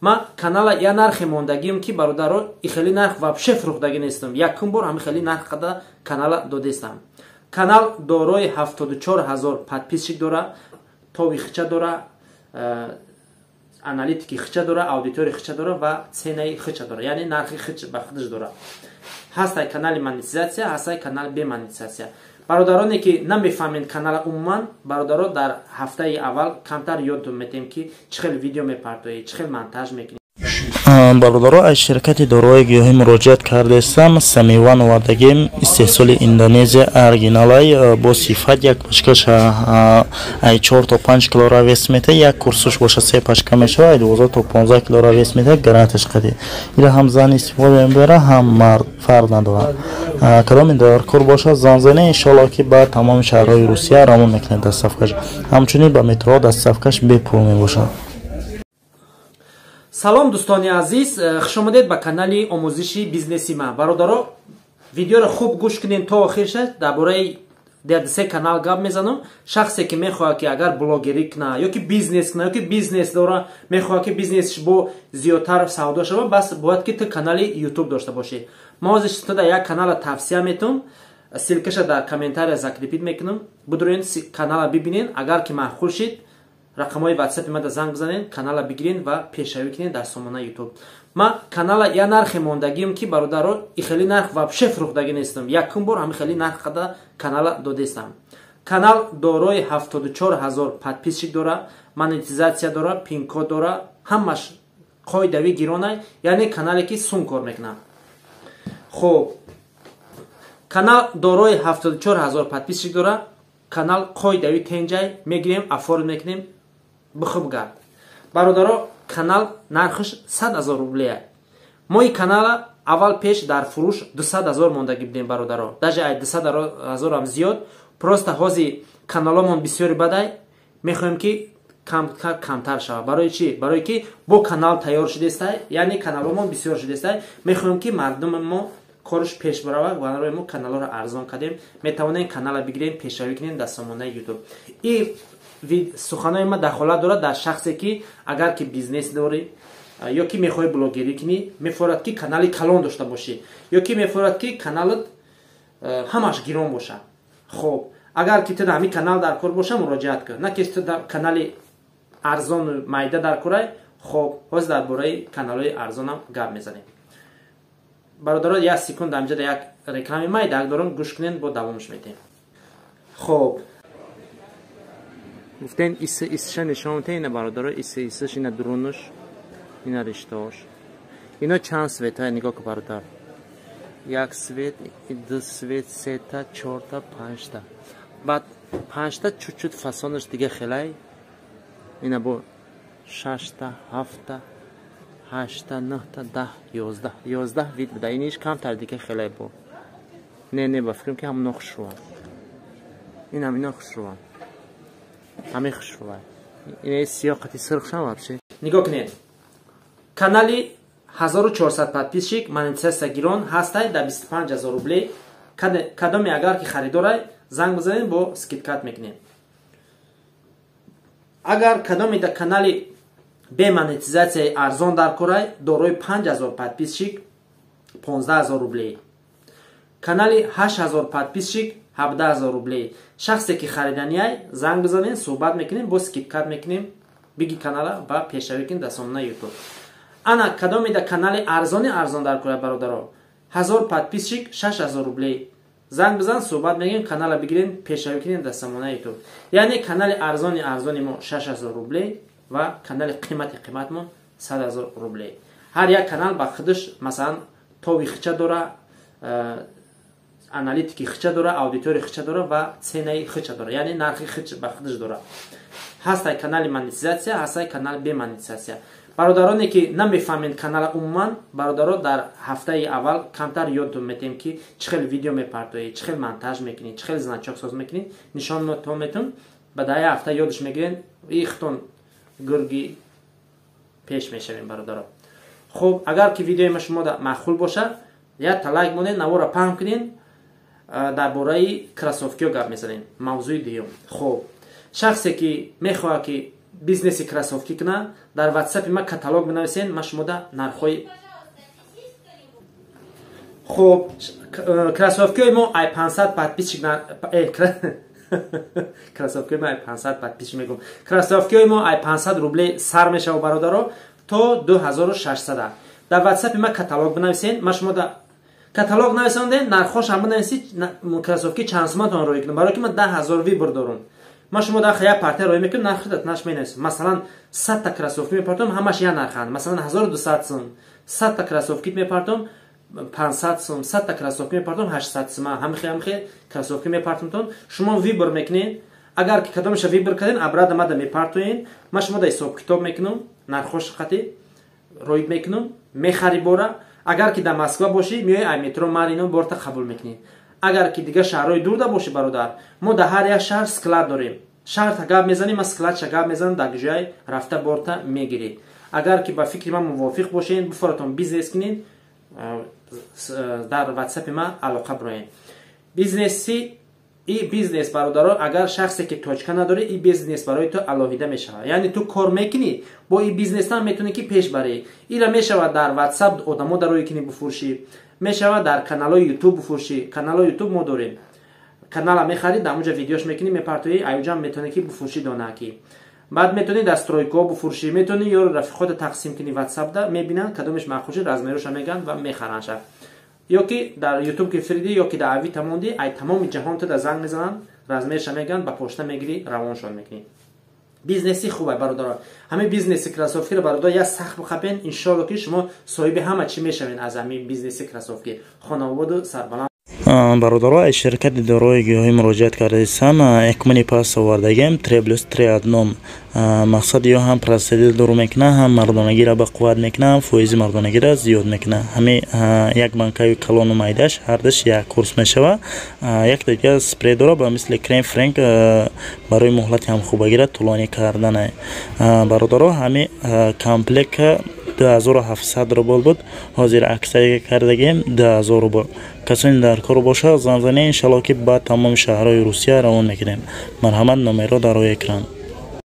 ма канала я нархи мондагим ки бародаро и хели нарх вообще фурухдаги нестам. Якум бор ҳами хели нарх қада канала додестам. Канал дорои 74000 подписчик дора, тови хича дора, аналитики хича дора, аудитори хича дора ва ценаи хича дора. Яъне нархи хич ба худаш дора. Ҳастай канали монетизация, ҳастай канал бе монетизация. бародароне ки намефаҳмед канала умуман, бародаро дар ҳафтаи аввал камтар ёдтон метем ки чӣ хел видео мепартоӣ, чӣ хел монтаж мекунӣ. бародаро аз ширкати дорои гиёҳӣ муроҷиат кардестам. Самиван вардагим истеҳсоли Индонезия оригиналай бо сифат як пачкаша ай 4 то 5 килограмм вес мета, як курсуш боша 3 пачка мешава, ай 12 то 15 килограмм вес мета, гарантияш қади. Ила ҳам зан истифода мебара, ҳам мард фарқ надорад. Кадоме даркор боша занзане иншоалло ки ба тамоми шаҳрҳои Русия рамон мекунад дастсафкаш. Ҳамчунин ба метро дастсафкаш бепул мебошад. Салом дӯстони азиз, хушомадед ба канали омӯзиши бизнеси ман. Бародаро, видеоро хуб гӯш кунед то охирша. Дар бораи дердсе канал гап мезанам. Шахсе ки мехоҳад ки агар блогерӣ кна ёки бизнес кна ёки бизнес дора, мехоҳад ки бизнесиш бо зиёдтар савдо шава, бас бояд ки ту канали YouTube дошта бошӣ. Ман ҳозир туда як канала тавсия метавам. Силкаша дар комментария закрепит мекунам. Будурен канала бибинен, агар ки маъқул шид рақамҳои WhatsApp мада занг бизанед, канала бигирен ва пешравӣ кунед дар сомона YouTube. Ма канала я нархи мондагим ки бародаро и хели нарх вообще фурухдаги нестам. Якум бор ҳами хели нарх қада канала додестам. Канал дорои 74000 подписчик дора, монетизация дора, пин-код дора, ҳамаш қоидави гиронай, яъне канале ки сум кор мекунам. Хуб, канал дорои 74000 подписчик дора, канал қоидави тенҷай мегирем, афорид мекунем, бихуб гап. Бародаро, канал нархиш 100,000 рубле. Мои канала аввал пеш дар фурӯш 200,000 мондаги будем бародаро. Даже ай 200,000 ам зиёд. Просто ҳози каналомон бисёри бадай. Мехоҳем ки камтар шава. Барои чӣ? Барои ки бо канал тайёр шудестай, яъне каналомон бисёр шудестай. Мехоҳем ки мардуми мо корш пеш барава, барои мо каналоро арзон кардем. Метавонем канала бигирем, пешравӣ кунем дар сомонаи YouTube. И суханои ма дахолат дорад дар шахсе ки агар ки бизнес дорӣ ёки мехоҳӣ блогерӣ кунӣ, мефорад ки канали калон дошта бошӣ, ёки мефорад ки каналат ҳамаш гирон боша. Хуб, агар ки ту ҳамин канал дар кор боша, муроҷиат кун. На ки ту канали арзону майда дар корай. Хуб, ҳозир дар бораи каналҳои арзонам гап мезанем. бародаро, як секунд амҷада як реклами майда дорам, гӯш кунед, бо давомш метем. Хуб, гуфтен исша нишон метем, ина бародаро, исшаш, ина дурунуш, ина риштаош. Ино чанд светай, нигоҳ кун бародар. Як свет, ду свет, сета, чорта, панҷта. Баъд панҷта чуть-чуть фасонаш дига хелай. Ина бо шашта, ҳафта, 8, 9, 10, 11. 11 вид буда. Иниш камтар дига хелай бо. Не ба фикрам ки ҳамно хушрӯа. Инам ино хушрӯа. ҳамин хушрӯа. Ина сиёқати сирхшам вообще. Нигоҳ кунед. Канали 1400 подписчик, монетизация гирон ҳастай дар 25000 рубле. Кадоме агар ки харидорай, занг бизанед, бо скидкат мекунед. Агар кадоме да канали бе монетизацияи арзон дар корай, дорои 5000 подписчик 15000 рубле. Канали 8000 подписчик 17000 рубле. Шахсе ки хариданияй, занг бизанед, суҳбат мекунем, бо скидкат мекунем, биги канала ва пешравӣ кунед дар сомонаи YouTube. Ана кадоме да канали арзон дар корай бародаро, 1000 подписчик 6000 рубле. Занг бизан, суҳбат мекунем, канала бигирем, пешравӣ кунем дар сомонаи YouTube. Яъне канали арзони мо 6000 рубле ва канали қимати мо 100,000 рубле. Ҳар як канал ба худаш масалан тови хича дора, аналитики хича дора, аудитори хича дора ва ценаи хича дора. Яъне нархи хич ба худаш дора. Ҳастай канали монетизация, ҳастай канал бе монетизация. Бародароне ки намефаҳмед канала умуман, бародаро, дар ҳафтаи аввал камтар ёдтон метем ки чӣ хел видео мепартоӣ, чӣ хел монтаж мекунӣ, чӣ хел значок соз мекунӣ, нишонтон метавон. Ба даи ҳафта ёдаш мегирен, ихтон гурги пеш мешавем бародаро. Хуб, агар ки видеои ма шумо маъқул боша, як та лайк монед, навора паҳм кунед, дар бораи кроссовкиҳо гап мезанем. Мавзӯи дуюм. Хуб, шахсе ки мехоҳад ки бизнеси кроссовки кунанд, дар WhatsApp ма каталог бинависен, ман шумода нархҳои хуб кроссовкиҳои мо ай 500 подписчик кроссовкиҳои мо ай 500 подписчик мегӯям. Кроссовкиҳои мо ай 500 рубле сар мешава бародаро то 2600. дар WhatsApp ма каталог бинависен, ман шумода каталог нависондем, нархошам бинависед, кроссовки чанд суматон рӯй кунем, барои ки ман 10000 вибр дорам. Ман шумо дар хая партия рӯй мекунем, нархи наш менависем. Масалан 100 та кроссовки мепартам, ҳамаш як нарханд. Масалан 1200 сум. 100 та кроссовки мепартам 500 сум, 100 та кроссовки мепартам 800 сум. ҳамихе кроссовки мепартам. Шумо вибр мекунед. Агар ки кадомаша вибр кардин, абрада мада мепартоин. Ман шумо дар ҳисоб китоб мекунам, нархош хати рӯй мекунам, мехари бора. агар ки дар Москва бошӣ, меои ай метро Марино борта қабул мекунӣ. агар ки дига шаҳрҳои дурда бошӣ бародар, мо дар ҳар як шаҳр склад дорем. шаҳр гап мезанем, ма складша гап мезанам, дар гӯшаи рафта борта мегиред. агар ки ба фикри ман мувофиқ бошед, буфаратон бизнес кунед, дар WhatsApp ма алоқа бироед. Бизнеси и бизнес бародаро, агар шахсе ки точка надоре, и бизнес барои ту алоҳида мешавад. Яъне ту кор мекунӣ, бо и бизнесам метунӣ ки пеш барӣ. ира мешавад дар WhatsApp одамо дарои кунӣ буфурӯшӣ, мешавад дар каналои YouTube буфурӯшӣ. Каналои YouTube мо дорем. Канала мехарид, дар онҷа видеош мекунӣ, мепартоӣ, айҷам метунӣ ки буфурӯшӣ донаки. баъд метунӣ дар стройко буфурӯшӣ, метунӣ ё рафиқота тақсим кунӣ WhatsApp да, мебинанд кадомаш маъқул шуд, размероша мегӯянд ва мехаранша. ё ки дар YouTube ки фриди, ё ки дар Авито монди, ай тамоми ҷаҳон туда занг мезананд, размерша мегӯянд, ба почта мегирӣ, равоншон мекунӣ. Бизнеси хуб ай бародаро. ҳамин бизнеси кроссовкиро бародаро як сахт бихапен, иншоалло ки шумо соҳиби ҳама чӣ мешавед аз ҳамин бизнеси кроссовки. хонаводу сарбаланд. бародаро аз ширкати дорои гиёҳӣ муроҷиат кардастам, экмани пас овардагем 3+3 мақсад ё ҳам процедур дуру мекунад, ҳам мардонагиро ба қувват мекунад, фоизи мардонагиро зиёд мекунад. ҳамин як банкаи калону майдаш ҳардаш як курс мешава. як дига спрей дора ба мисли крем френк барои муҳлати ҳамхӯбагиро тӯлонӣ кардан. бародаро ҳамин комплект 2700 рубл буд, ҳозир аксия кардагем 10000 рубл. касоне дар кор бошад занг занед, иншалло ки ба тамоми шаҳрҳои Русия равон мекунем. марҳамат, номерро дар рӯи экран.